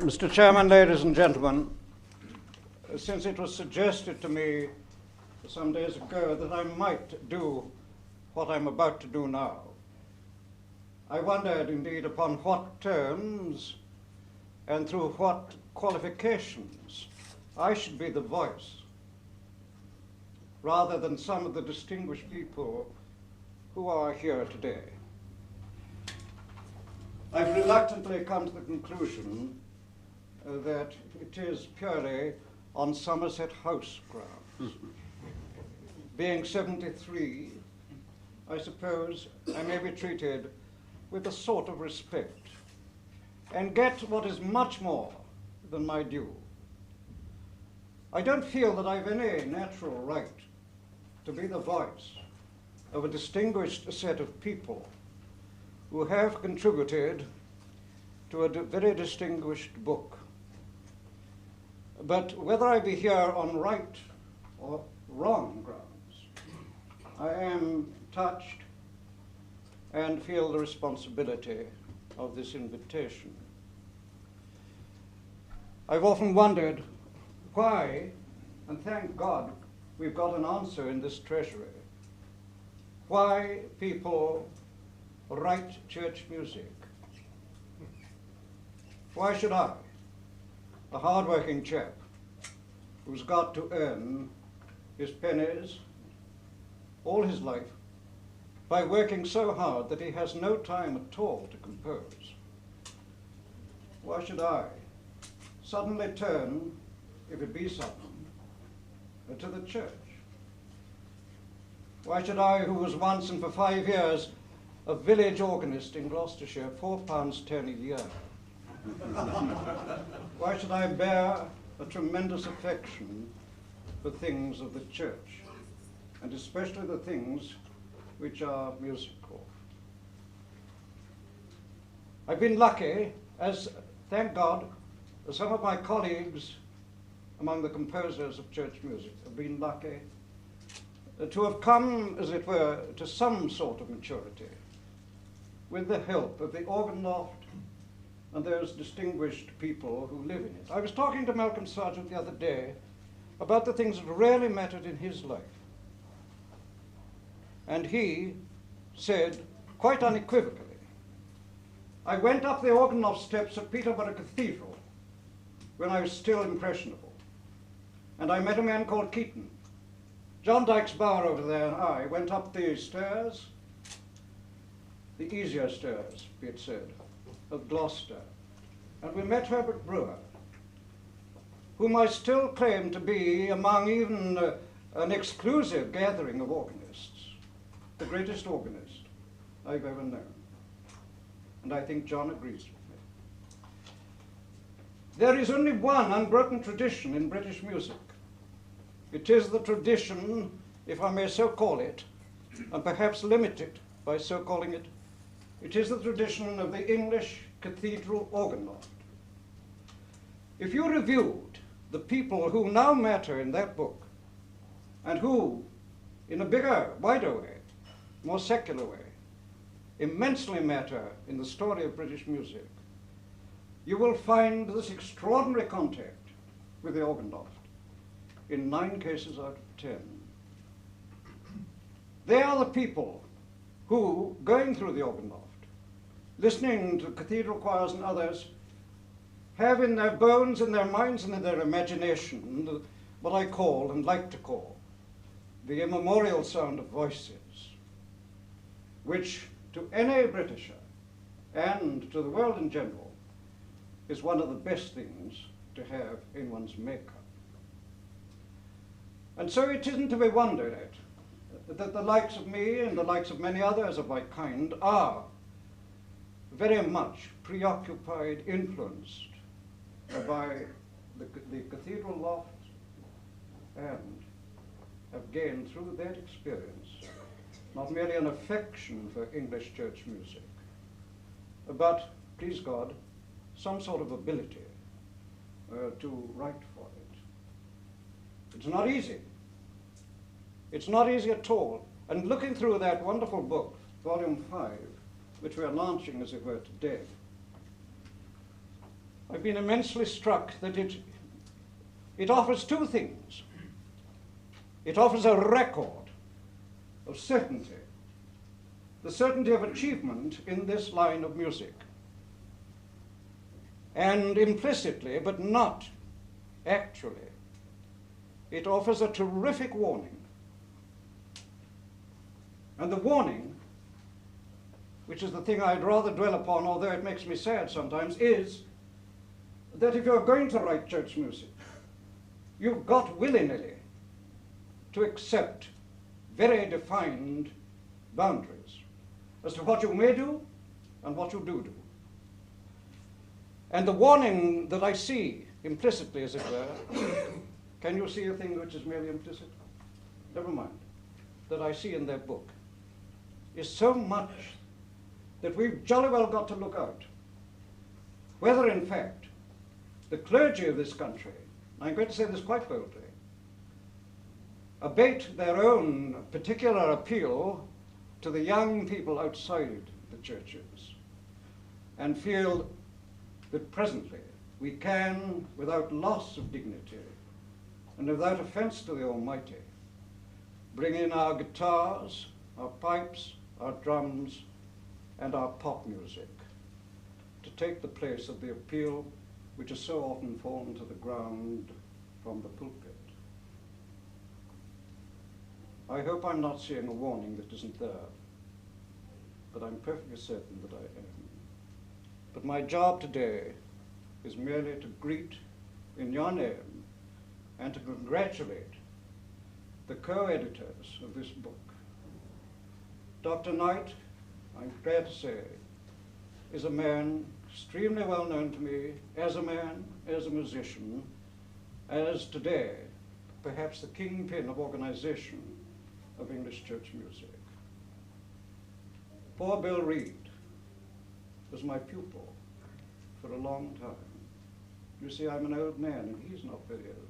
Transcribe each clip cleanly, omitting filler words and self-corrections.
Mr. Chairman, ladies and gentlemen, since it was suggested to me some days ago that I might do what I'm about to do now, I wondered indeed upon what terms and through what qualifications I should be the voice, rather than some of the distinguished people who are here today. I've reluctantly come to the conclusion that it is purely on Somerset House grounds. Being 73, I suppose I may be treated with a sort of respect and get what is much more than my due. I don't feel that I've any natural right to be the voice of a distinguished set of people who have contributed to a very distinguished book. But whether I be here on right or wrong grounds, I am touched and feel the responsibility of this invitation. I've often wondered why, and thank God we've got an answer in this treasury, why people write church music. Why should I, a hard-working chap who's got to earn his pennies all his life by working so hard that he has no time at all to compose, why should I suddenly turn, if it be sudden, to the church? Why should I, who was once and for 5 years a village organist in Gloucestershire, £4.10 a year, why should I bear a tremendous affection for things of the church, and especially the things which are musical? I've been lucky, as, thank God, some of my colleagues among the composers of church music have been lucky to have come, as it were, to some sort of maturity with the help of the organ loft and those distinguished people who live in it. I was talking to Malcolm Sargent the other day about the things that really mattered in his life. And he said, quite unequivocally, I went up the organ loft steps at Peterborough Cathedral when I was still impressionable, and I met a man called Keaton. John Dyke's Bower over there and I went up the stairs, the easier stairs, be it said, of Gloucester, and we met Herbert Brewer, whom I still claim to be, among even an exclusive gathering of organists, the greatest organist I've ever known. And I think John agrees with me. There is only one unbroken tradition in British music. It is the tradition, if I may so call it, and perhaps limit it by so calling it, it is the tradition of the English cathedral organ loft. If you reviewed the people who now matter in that book, and who, in a bigger, wider way, more secular way, immensely matter in the story of British music, you will find this extraordinary contact with the organ loft in 9 cases out of 10. They are the people who, going through the organ loft, listening to cathedral choirs and others, have in their bones, in their minds, and in their imagination what I call, and like to call, the immemorial sound of voices, which to any Britisher and to the world in general is one of the best things to have in one's makeup. And so it isn't to be wondered at that the likes of me and the likes of many others of my kind are very much preoccupied, influenced by the cathedral loft, and have gained through that experience not merely an affection for English church music, but, please God, some sort of ability to write for it. It's not easy. It's not easy at all. And looking through that wonderful book, Volume 5, which we are launching, as it were, today, I've been immensely struck that it offers two things. It offers a record of certainty, the certainty of achievement in this line of music. And implicitly, but not actually, it offers a terrific warning. And the warning, which is the thing I'd rather dwell upon, although it makes me sad sometimes, is that if you're going to write church music, you've got willy-nilly to accept very defined boundaries as to what you may do and what you do. And the warning that I see implicitly, as it were, can you see a thing which is merely implicit? Never mind. That I see in their book is so much that we've jolly well got to look out whether, in fact, the clergy of this country, I'm going to say this quite boldly, abate their own particular appeal to the young people outside the churches and feel that presently we can, without loss of dignity and without offense to the Almighty, bring in our guitars, our pipes, our drums, and our pop music to take the place of the appeal which has so often fallen to the ground from the pulpit. I hope I'm not seeing a warning that isn't there, but I'm perfectly certain that I am. But my job today is merely to greet in your name and to congratulate the co-editors of this book. Dr. Knight, I'm glad to say, is a man extremely well known to me as a man, as a musician, as today perhaps the kingpin of organization of English church music. Poor Bill Reed was my pupil for a long time. You see, I'm an old man and he's not very old.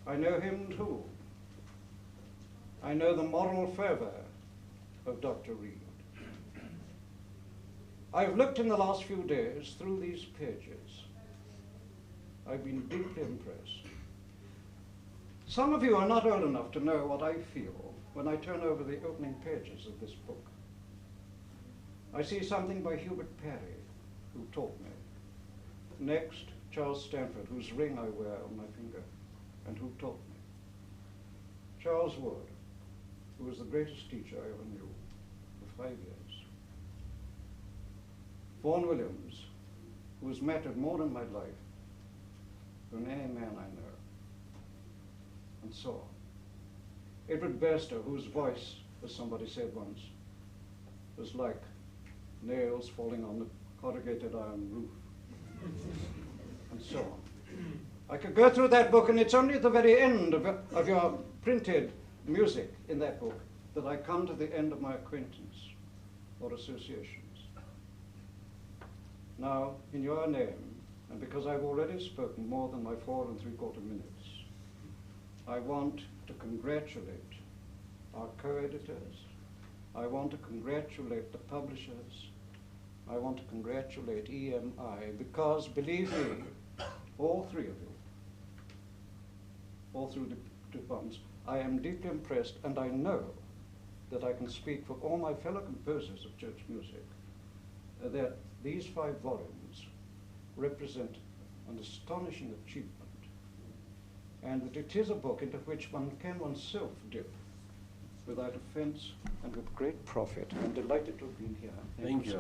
I know him too. I know the moral fervor of Dr. Reed. I've looked in the last few days through these pages. I've been deeply impressed. Some of you are not old enough to know what I feel when I turn over the opening pages of this book. I see something by Herbert Perry, who taught me. Next, Charles Stanford, whose ring I wear on my finger, and who taught me. Charles Wood, who was the greatest teacher I ever knew, for 5 years. Vaughan Williams, who has mattered more in my life than any man I know, and so on. Edward Bairstow, whose voice, as somebody said once, was like nails falling on the corrugated iron roof, and so on. I could go through that book, and it's only at the very end of your printed music in that book that I come to the end of my acquaintance or associations. Now, in your name, and because I've already spoken more than my 4 3/4 minutes, I want to congratulate our co-editors. I want to congratulate the publishers. I want to congratulate EMI, because, believe me, all three of you, all through the departments, I am deeply impressed, and I know that I can speak for all my fellow composers of church music, that these 5 volumes represent an astonishing achievement, and that it is a book into which one can oneself dip without offense and with great profit. I'm delighted to have been here. Thank you.